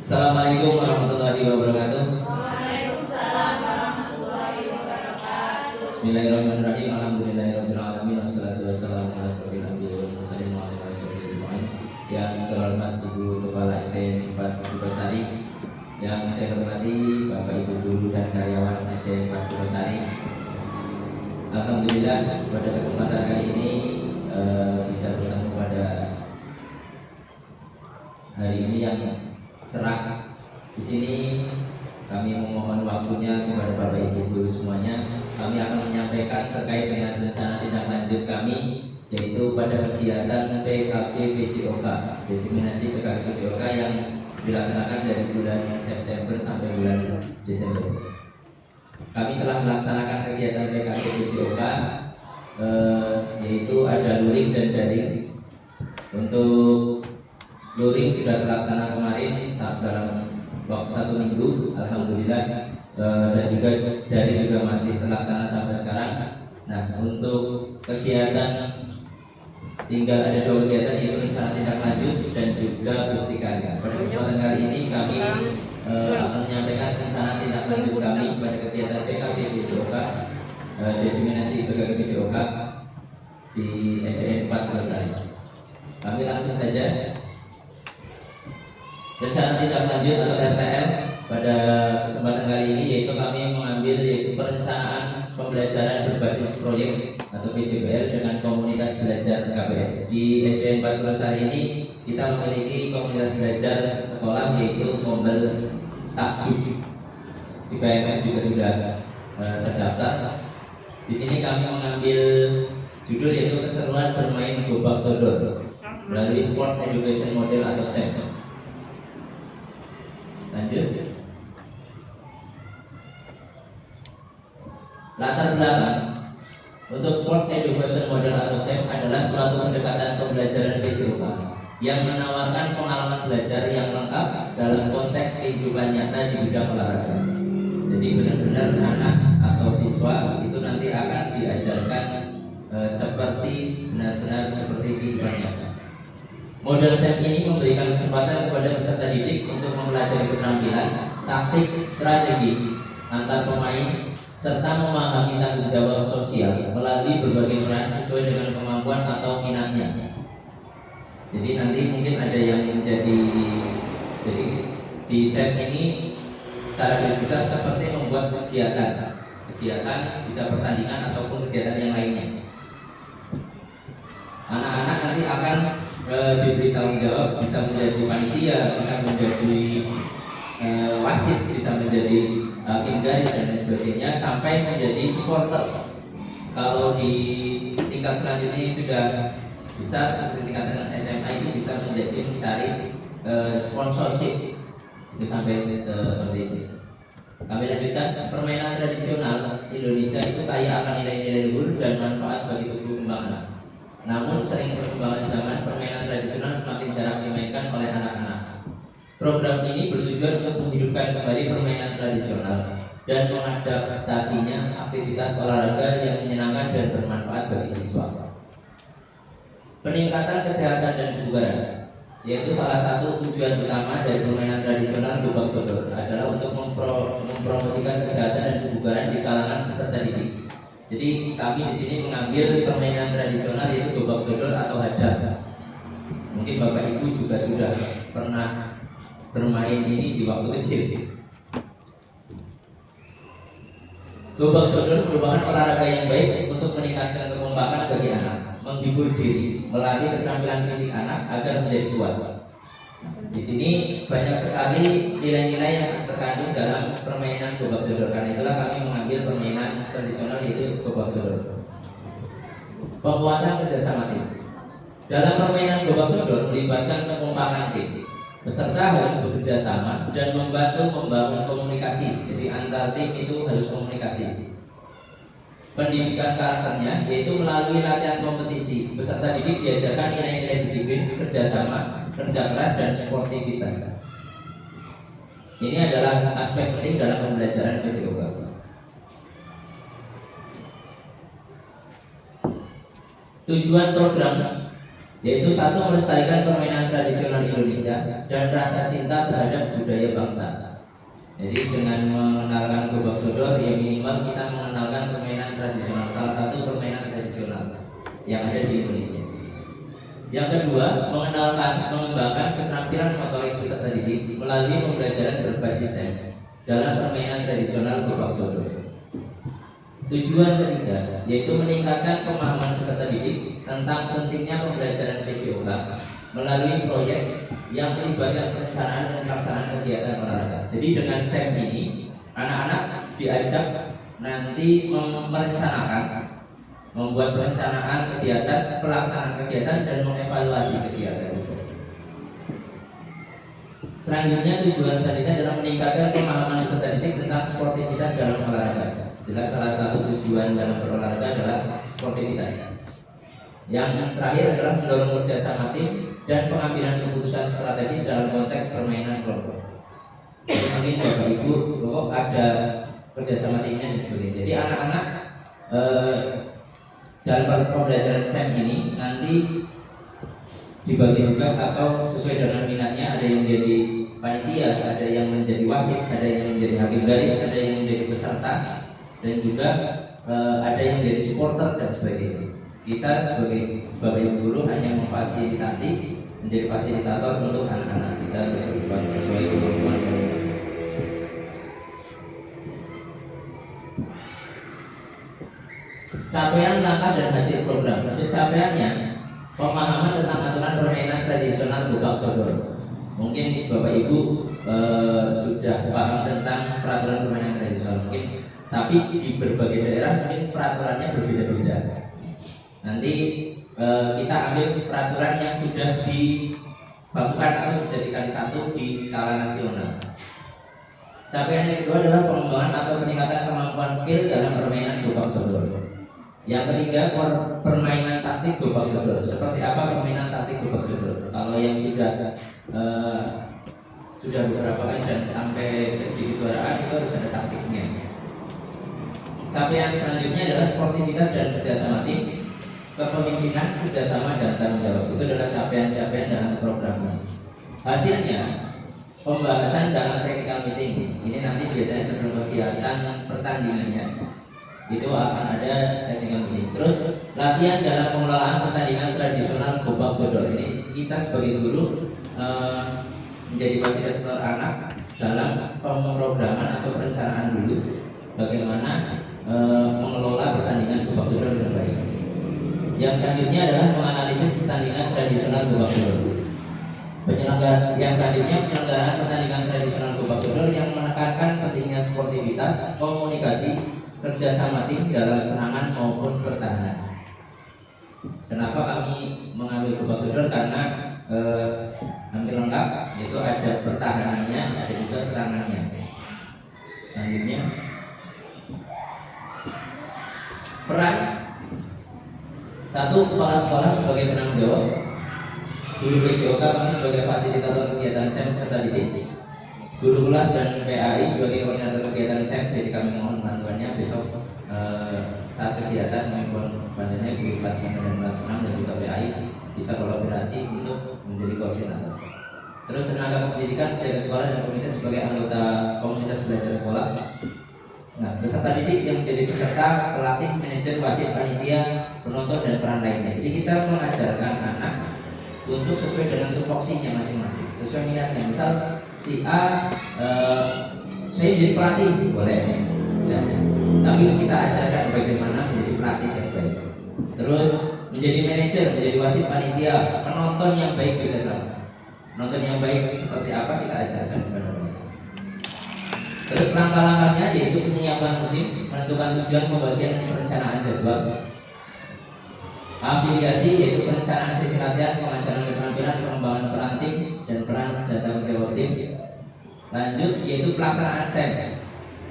Assalamualaikum warahmatullahi wabarakatuh. Waalaikumsalam warahmatullahi wabarakatuh. Bismillahirrahmanirrahim. Alhamdulillahirabbil alamin. Wassalatu wassalamu ala asyrofil anbiya'i wal mursalin wa ala alihi ajmain. Yang terhormat Ibu Kepala SDN 4 Purwosari, yang saya hormati Bapak Ibu guru dan karyawan SDN 4 Purwosari. Alhamdulillah pada kesempatan kali ini bisa bertemu pada hari ini yang cerah. Di sini kami memohon waktunya kepada Bapak Ibu guru semuanya. Kami akan menyampaikan terkait dengan rencana tindak lanjut kami, yaitu pada kegiatan PKK PJOK, diseminasi PKK PJOK yang dilaksanakan dari bulan September sampai bulan Desember. Kami telah melaksanakan kegiatan PKK PJOK, yaitu ada luring dan daring. Untuk luring sudah terlaksana kemarin saat dalam waktu 1 minggu, alhamdulillah, dan juga daring juga masih terlaksana sampai sekarang. Nah, untuk kegiatan tinggal ada 2 kegiatan, yaitu rencana tindak lanjut dan juga bukti karya. Pada kesempatan kali ini kami akan menyampaikan rencana tindak lanjut kami pada kegiatan PKK PJOK, diseminasi PKK PJOK di SDN 4 Purwosari. Kami langsung saja. Rencana tindak lanjut atau RTL pada kesempatan kali ini, yaitu kami mengambil yaitu perencanaan pembelajaran berbasis proyek atau PJBL dengan komunitas belajar KPS. Di SDN 4 Purwosari ini kita memiliki komunitas belajar sekolah, yaitu Mombel Takjub. Di PMM juga sudah terdaftar. Di sini kami mengambil judul yaitu keseruan bermain gobak sodor melalui Sport Education Model atau SEM. Lanjut. Latar belakang untuk Sport Education Model atau SEM adalah suatu pendekatan pembelajaran PJOK yang menawarkan pengalaman belajar yang lengkap dalam konteks kehidupan nyata di bidang olahraga. Jadi benar-benar anak atau siswa itu nanti akan diajarkan seperti benar-benar seperti kehidupan nyata. Model SEM ini memberikan kesempatan kepada peserta didik untuk mempelajari keterampilan, taktik, strategi antar pemain, serta memahami tanggung jawab sosial melalui berbagai peran sesuai dengan kemampuan atau minatnya. Jadi nanti mungkin ada yang menjadi, jadi di SEM ini secara garis besar seperti membuat kegiatan bisa pertandingan ataupun kegiatan yang lainnya. Anak-anak nanti akan diberi tanggung jawab, bisa menjadi panitia, bisa menjadi wasit, bisa menjadi hakim garis dan lain sebagainya, sampai menjadi supporter. Kalau di tingkat selanjutnya sudah bisa seperti tingkat SMA itu bisa menjadi mencari sponsorship, itu sampai seperti itu. Kami lanjutkan, permainan tradisional Indonesia itu kaya akan nilai-nilai luhur dan manfaat bagi tubuh kembang anak. Namun sering perkembangan zaman, permainan tradisional semakin jarang dimainkan oleh anak-anak. Program ini bertujuan untuk menghidupkan kembali permainan tradisional dan mengadaptasinya aktivitas olahraga yang menyenangkan dan bermanfaat bagi siswa. Peningkatan kesehatan dan kebugaran, yaitu salah satu tujuan utama dari permainan tradisional gobak sodor adalah untuk mempromosikan kesehatan dan kebugaran di kalangan peserta didik. Jadi kami di sini mengambil permainan tradisional yaitu gobak sodor atau hadap. Mungkin Bapak Ibu juga sudah pernah bermain ini di waktu kecil. Gobak sodor merupakan olahraga yang baik untuk meningkatkan kekompakan bagi anak, menghibur diri, melatih keterampilan fisik anak agar menjadi kuat. Di sini banyak sekali nilai-nilai yang terkandung dalam permainan gobak sodor. Karena itulah kami mengambil permainan tradisional yaitu gobak sodor. Penguatan kerjasama tim. Dalam permainan gobak sodor melibatkan kekompakan tim. Peserta harus bekerja sama dan membantu membangun komunikasi. Jadi antar tim itu harus komunikasi. Pendidikan karakternya yaitu melalui latihan kompetisi. Peserta didik diajarkan nilai-nilai disiplin, kerjasama, kerja keras, dan sportivitas. Ini adalah aspek penting dalam pembelajaran PJOK. Tujuan program yaitu satu, melestarikan permainan tradisional Indonesia dan rasa cinta terhadap budaya bangsa. Jadi dengan mengenalkan gobak sodor, ya minimal kita mengenalkan permainan tradisional, salah satu permainan tradisional yang ada di Indonesia. Yang kedua, mengembangkan keterampilan motorik peserta didik melalui pembelajaran berbasis STEM dalam permainan tradisional gobak sodor. Tujuan ketiga, yaitu meningkatkan pemahaman peserta didik tentang pentingnya pembelajaran PJOK melalui proyek yang melibatkan perencanaan dan pelaksanaan kegiatan olahraga. Jadi dengan STEM ini, anak-anak diajak nanti membuat perencanaan kegiatan, pelaksanaan kegiatan, dan mengevaluasi kegiatan. Selanjutnya, tujuan selanjutnya adalah meningkatkan pemahaman peserta didik tentang sportivitas dalam olahraga. Jelas salah satu tujuan dalam berolahraga adalah sportivitas. Yang terakhir adalah mendorong kerjasama tim dan pengambilan keputusan strategis dalam konteks permainan kelompok. Jadi mungkin Bapak Ibu ada kerjasama timnya dan sebagainya. Jadi anak-anak dalam pembelajaran STEM ini nanti dibagi tugas atau sesuai dengan minatnya. Ada yang menjadi panitia, ada yang menjadi wasit, ada yang menjadi hakim garis, ada yang menjadi peserta, dan juga ada yang menjadi supporter dan sebagainya. Kita sebagai Bapak Ibu guru hanya memfasilitasi, menjadi fasilitator untuk anak-anak kita berbuat sesuai kemampuan. Capaian langkah dan hasil program. Untuk capaiannya, pemahaman tentang aturan permainan tradisional gobak sodor. Mungkin Bapak Ibu sudah paham tentang peraturan permainan tradisional mungkin, tapi di berbagai daerah mungkin peraturannya berbeda-beda. Nanti kita ambil peraturan yang sudah dibakukan atau dijadikan satu di skala nasional. Capaian yang kedua adalah pengembangan atau peningkatan kemampuan skill dalam permainan gobak sodor. Yang ketiga, permainan taktik gobak sodor. Seperti apa permainan taktik gobak sodor? Kalau yang sudah beberapa kali dan sampai di kejuaraan itu harus ada taktiknya. Capaian selanjutnya adalah sportivitas dan kerjasama tim, kepemimpinan, kerjasama, dan tanggung jawab. Itu adalah capaian-capaian dalam programnya. Hasilnya, pembahasan dalam technical meeting. Ini nanti biasanya sebelum kegiatan pertandingannya itu akan ada technical meeting. Terus latihan dalam pengelolaan pertandingan tradisional gobak sodor. Ini kita sebagai guru menjadi fasilitator anak dalam pemrograman atau perencanaan dulu bagaimana mengelola pertandingan gobak sodor dengan baik. Yang selanjutnya adalah menganalisis pertandingan tradisional gobak sodor. Yang selanjutnya penyelenggaraan pertandingan tradisional gobak sodor yang menekankan pentingnya sportivitas, komunikasi, kerjasama tim dalam serangan maupun pertahanan. Kenapa kami mengambil gobak sodor? Karena hampir lengkap, yaitu ada pertahanannya, ada juga serangannya. Selanjutnya, peran satu, kepala sekolah sebagai penanggung jawab, guru PJOK kami sebagai fasilitator kegiatan STEM serta didik, guru kelas dan PAI sebagai koordinator kegiatan STEM. Jadi kami mohon bantuannya besok saat kegiatan mohon bantuannya guru kelas 5 dan kelas 6 dan juga PAI bisa kolaborasi untuk menjadi koordinator. Terus tenaga pendidikan, penjaga sekolah dan komite sebagai anggota komunitas belajar sekolah. Nah, peserta didik yang menjadi peserta, pelatih, manajer, wasit, panitia, penonton, dan peran lainnya. Jadi kita mengajarkan anak untuk sesuai dengan tupoksinya masing-masing, sesuai minatnya. Misal si A, saya jadi pelatih, boleh ya. Tapi kita ajarkan bagaimana menjadi pelatih yang baik. Terus menjadi manajer, menjadi wasit, panitia, penonton yang baik juga sama. Penonton yang baik seperti apa kita ajarkan kepada mereka. Terus langkah-langkahnya yaitu penyiapan musim, menentukan tujuan, pembagian dan perencanaan jadwal. Afiliasi yaitu perencanaan sesi latihan, pengajaran keterampilan, pengembangan peran tim dan peran dan tanggung jawab tim. Lanjut yaitu pelaksanaan STEM.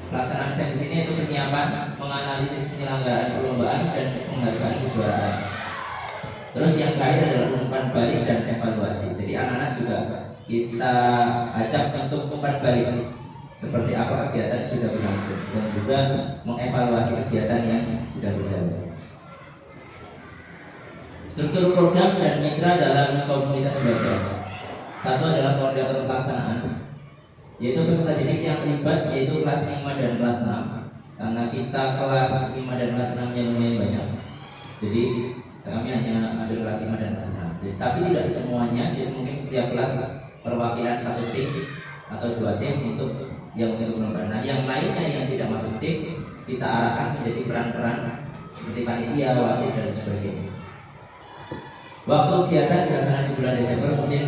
Pelaksanaan STEM di sini yaitu penyiapan, menganalisis penyelenggaraan perlombaan dan penghargaan kejuaraan. Terus yang terakhir adalah umpan balik dan evaluasi. Jadi anak-anak juga kita ajak untuk umpan balik. Seperti apa kegiatan yang sudah berlangsung dan juga mengevaluasi kegiatan yang sudah berjalan. Struktur program dan mitra dalam komunitas belajar. Satu adalah koordinator pelaksanaan, yaitu peserta didik yang terlibat yaitu kelas 5 dan kelas 6. Karena kita kelas 5 dan kelas 6 yang lumayan banyak, jadi kami hanya ada kelas 5 dan kelas 6. Tapi tidak semuanya, jadi mungkin setiap kelas perwakilan satu tim atau 2 tim untuk yang untuk lomba. Nah, yang lainnya yang tidak masuk tim kita arahkan menjadi peran-peran seperti panitia, wasit dan sebagainya. Waktu kegiatan dilaksanakan di bulan Desember, mungkin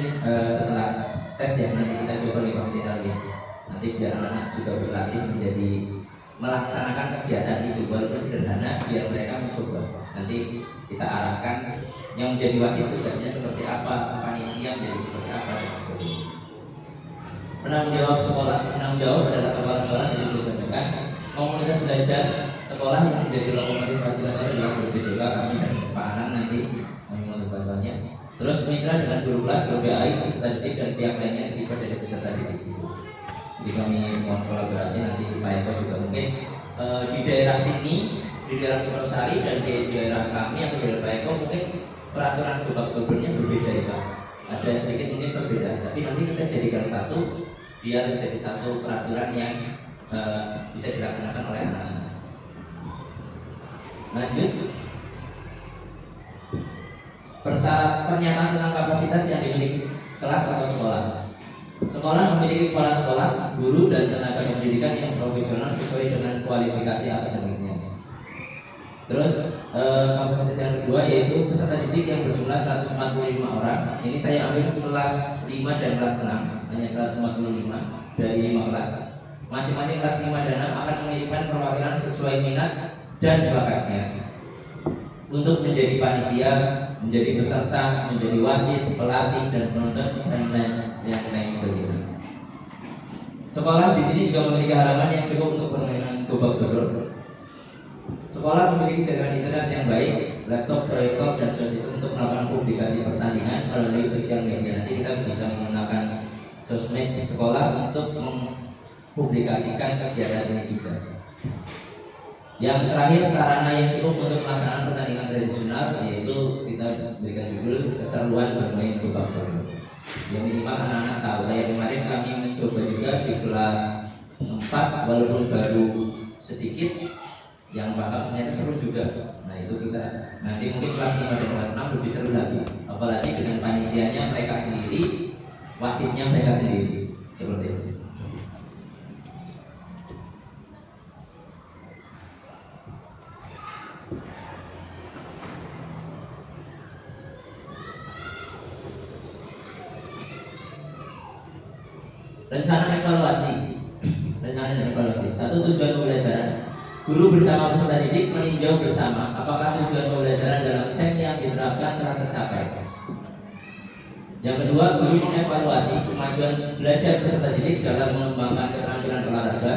setelah tes ya, nanti kita coba di maksimal ya. Nanti biar anak-anak juga berlatih menjadi melaksanakan kegiatan itu walaupun sederhana, biar mereka mencoba. Nanti kita arahkan yang menjadi wasit tugasnya seperti apa, panitia menjadi seperti apa dan sebagainya. Penanggung jawab sekolah, penanggung jawab adalah kepala sekolah dari sudah sampaikan. Komunitas belajar sekolah yang menjadi lokomotif fasilitator adalah BPJK kami dan Pak Anang nanti kami mohon bantuannya. Terus mitra dengan guru kelas, guru BAI, peserta didik dan pihak lainnya yang terlibat dari peserta didik itu. Jadi kami mohon kolaborasi nanti Pak Eko juga mungkin di daerah sini, di daerah Purwosari dan di daerah kami atau daerah Pak Eko mungkin peraturan gubak sobelnya berbeda ya Pak. Ada sedikit mungkin berbeda, tapi nanti kita jadikan satu biar menjadi satu peraturan yang bisa dilaksanakan oleh anak-anak. Lanjut, pernyataan tentang kapasitas yang dimiliki kelas atau sekolah. Sekolah memiliki kepala sekolah, guru dan tenaga pendidikan yang profesional sesuai dengan kualifikasi akademiknya. Terus kapasitas yang kedua yaitu peserta didik yang berjumlah 145 orang. Ini saya ambil kelas 5 dan kelas 6, hanya 145 dari 5 kelas. Masing-masing kelas 5 dan 6 akan mengirimkan perwakilan sesuai minat dan bakatnya untuk menjadi panitia, menjadi peserta, menjadi wasit, pelatih dan penonton dan lain sebagainya. Sekolah di sini juga memiliki halaman yang cukup untuk permainan gobak sodor. Sekolah memiliki jaringan internet yang baik, laptop, proyektor dan sosmed untuk melakukan publikasi pertandingan melalui sosial media. Nanti kita bisa menggunakan sosmed di sekolah untuk mempublikasikan kegiatan ini juga. Yang terakhir, sarana yang cukup untuk pelaksanaan pertandingan tradisional, yaitu kita berikan judul keseruan bermain gobak sodor. Yang minimal anak-anak tahu. Kayak kemarin kami mencoba juga di kelas 4 walaupun baru sedikit, yang bakal ternyata seru juga. Nah itu kita nanti mungkin kelas 5 dan kelas 6 lebih seru lagi, apalagi dengan panitianya mereka sendiri, wasitnya mereka sendiri, seperti itu. Rencana evaluasi. Satu, tujuan pembelajaran. Guru bersama peserta didik meninjau bersama apakah tujuan pembelajaran dalam SEM yang diterapkan telah tercapai. Yang kedua, guru mengevaluasi kemajuan belajar peserta didik dalam mengembangkan keterampilan olahraga,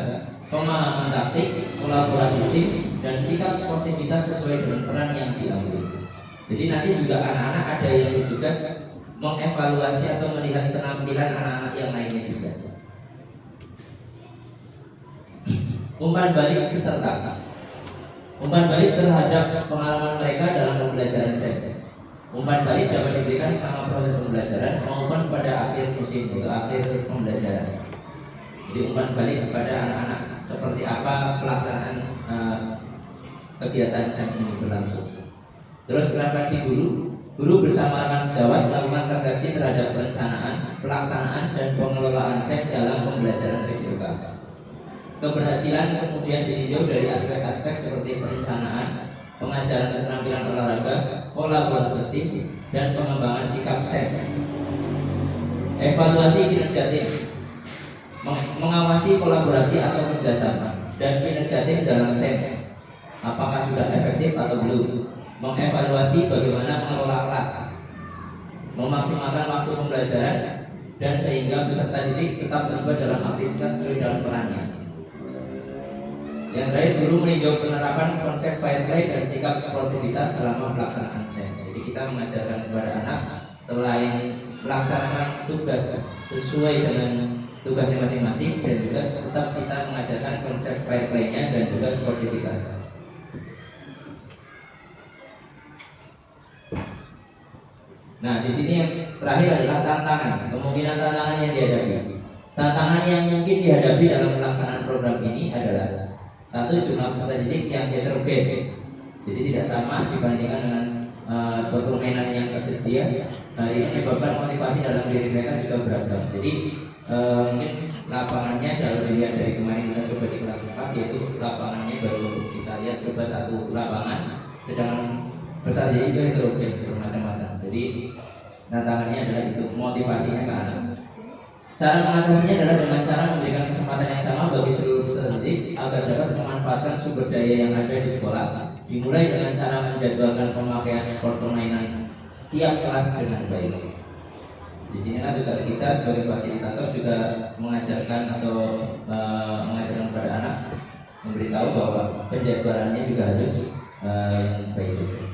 pemahaman taktik, kolaborasi tim, dan sikap sportivitas sesuai dengan peran yang diambil. Jadi nanti juga anak-anak ada yang bertugas mengevaluasi atau melihat penampilan anak-anak yang lainnya juga. Umpan balik peserta. Umpan balik terhadap pengalaman mereka dalam pembelajaran SEM. Umpan balik dapat diberikan selama proses pembelajaran maupun pada akhir musim atau akhir pembelajaran. Jadi umpan balik kepada anak-anak seperti apa pelaksanaan kegiatan SEM ini berlangsung. Terus refleksi guru. Guru bersama rekan sejawat melakukan refleksi terhadap perencanaan, pelaksanaan dan pengelolaan SEM dalam pembelajaran PJOK. Keberhasilan kemudian ditinjau dari aspek-aspek seperti perencanaan, pengajaran keterampilan olahraga, kolaborasi tim, dan pengembangan sikap SEM. Evaluasi kinerja tim, mengawasi kolaborasi atau kerjasama dan kinerja tim dalam SEM. Apakah sudah efektif atau belum? Mengevaluasi bagaimana mengelola kelas, memaksimalkan waktu pembelajaran, dan sehingga peserta didik tetap terlibat dalam aktivitas sesuai dalam perannya. Yang terakhir, guru meninjau penerapan konsep fair play dan sikap sportivitas selama pelaksanaan SEM. Jadi kita mengajarkan kepada anak selain melaksanakan tugas sesuai dengan tugasnya masing-masing, dan juga tetap kita mengajarkan konsep fair play-nya dan juga sportivitas. Nah, di sini yang terakhir adalah tantangan, kemungkinan tantangan yang dihadapi. Tantangan yang mungkin dihadapi dalam pelaksanaan program ini adalah satu, jumlah peserta didik yang heterogen, jadi tidak sama dibandingkan dengan sport permainan yang tersedia. Hari ini menyebabkan motivasi dalam diri mereka juga beragam. Jadi mungkin lapangannya kalau dilihat dari kemarin kita coba di kelas 4, yaitu lapangannya baru kita lihat coba satu lapangan, sedangkan peserta didik itu heterogen, bermacam-macam. Jadi tantangannya adalah itu, motivasinya ke anak. Cara mengatasinya adalah dengan cara memberikan kesempatan yang sama bagi seluruh peserta didik agar dapat memanfaatkan sumber daya yang ada di sekolah. Dimulai dengan cara menjadwalkan pemakaian sport permainan setiap kelas dengan baik. Di sini kan tugas kita sebagai fasilitator juga mengajarkan atau mengajarkan kepada anak, memberitahu bahwa penjadwalannya juga harus yang baik juga.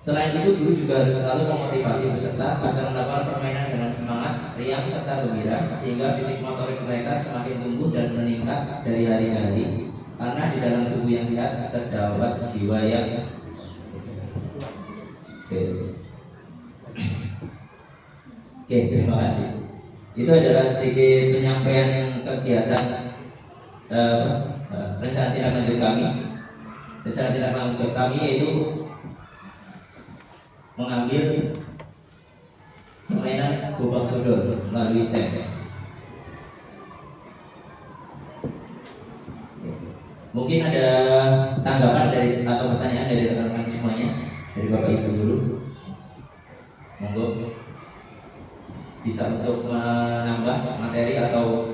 Selain itu, guru juga harus selalu memotivasi peserta agar melakukan permainan dengan semangat, riang serta gembira, sehingga fisik motorik mereka semakin tumbuh dan meningkat dari hari ke hari. Karena di dalam tubuh yang sehat terdapat jiwa yang Oke, terima kasih. Itu adalah sedikit penyampaian kegiatan rencana tindak lanjut kami. Rencana tindak lanjut kami yaitu mengambil permainan gobak sodor melalui SEM. Mungkin ada tanggapan dari atau pertanyaan dari rekan-rekan semuanya, dari Bapak Ibu dulu. Monggo bisa untuk menambah materi atau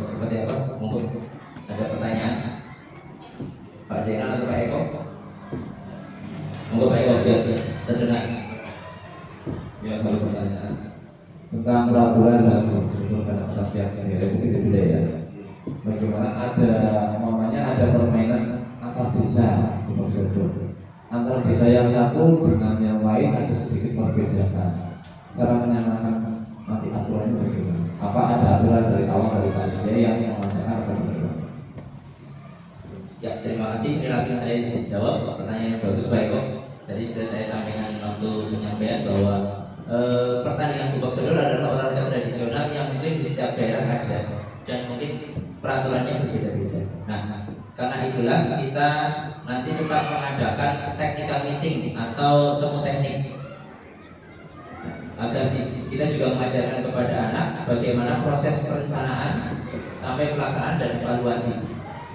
seperti apa? Monggo ada pertanyaan, Pak Zainal atau Pak Eko? Monggo Pak Eko, biar terdengar. Ya, satu pertanyaan tentang peraturan dalam prosedur dan pelatihan Republik Budaya. Bagaimana ada permainan antar desa di prosedur, antar desa yang satu dengan yang lain ada sedikit perbedaan. Cara menyamakan nanti aturannya bagaimana? Apa ada aturan dari awal dari panitia yang mengatakan atau bagaimana? Ya, terima kasih. Langsung saya jawab pertanyaan yang bagus Pak Eko. Tadi sudah saya sampaikan waktu penyampaian bahwa pertandingan gobak sodor adalah olahraga tradisional yang mungkin di setiap daerah ada dan mungkin peraturannya berbeda-beda. Nah, karena itulah kita nanti tetap mengadakan technical meeting atau temu teknik agar kita juga mengajarkan kepada anak bagaimana proses perencanaan sampai pelaksanaan dan evaluasi.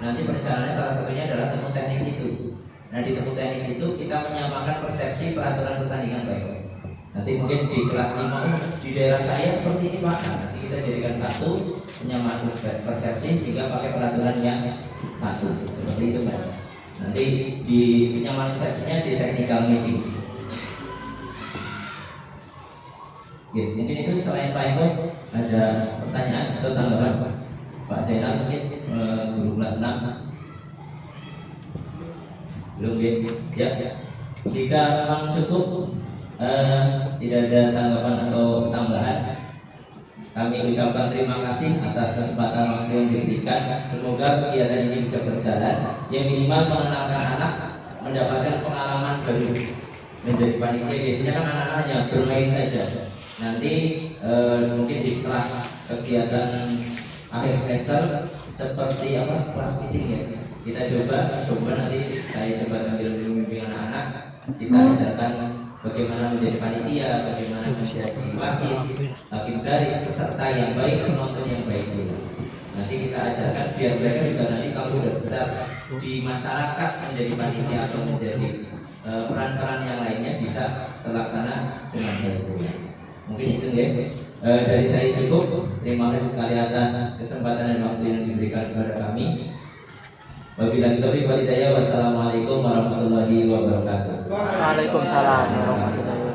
Nanti perencanaannya salah satunya adalah temu teknik itu. Nah, di temu teknik itu kita menyamakan persepsi peraturan pertandingan baik. Nanti mungkin di kelas 5 di daerah saya seperti ini Pak. Nanti kita jadikan satu, menyamakan persepsi sehingga pakai peraturan yang satu. Seperti itu Pak. Nanti di penyamakan persepsinya di technical meeting. Ya, mungkin itu selain Pak Eko ada pertanyaan atau tanggapan Pak Zainal mungkin guru kelas 6. Belum ya. Jika memang cukup tidak ada tanggapan atau tambahan, kami ucapkan terima kasih atas kesempatan waktu yang diberikan. Semoga kegiatan ini bisa berjalan, yang minimal mengenalkan anak, mendapatkan pengalaman baru menjadi panitia. Biasanya kan anak-anak hanya bermain saja. Nanti mungkin di setelah kegiatan akhir semester seperti apa, kelas meeting ya, kita coba nanti saya coba sambil membimbing anak-anak, kita ajarkan bagaimana menjadi panitia, bagaimana menjadi wasit, hakim garis, peserta yang baik, penonton yang baik dulu. Nanti kita ajarkan biar mereka juga nanti kalau sudah besar di masyarakat menjadi panitia atau menjadi peran-peran yang lainnya bisa terlaksana dengan baik. Mungkin itu ya. Dari saya cukup. Terima kasih sekali atas kesempatan dan waktu yang diberikan kepada kami. Wabillahi taufiq wal hidayah. Wassalamualaikum warahmatullahi wabarakatuh. Waalaikumsalam warahmatullahi wabarakatuh.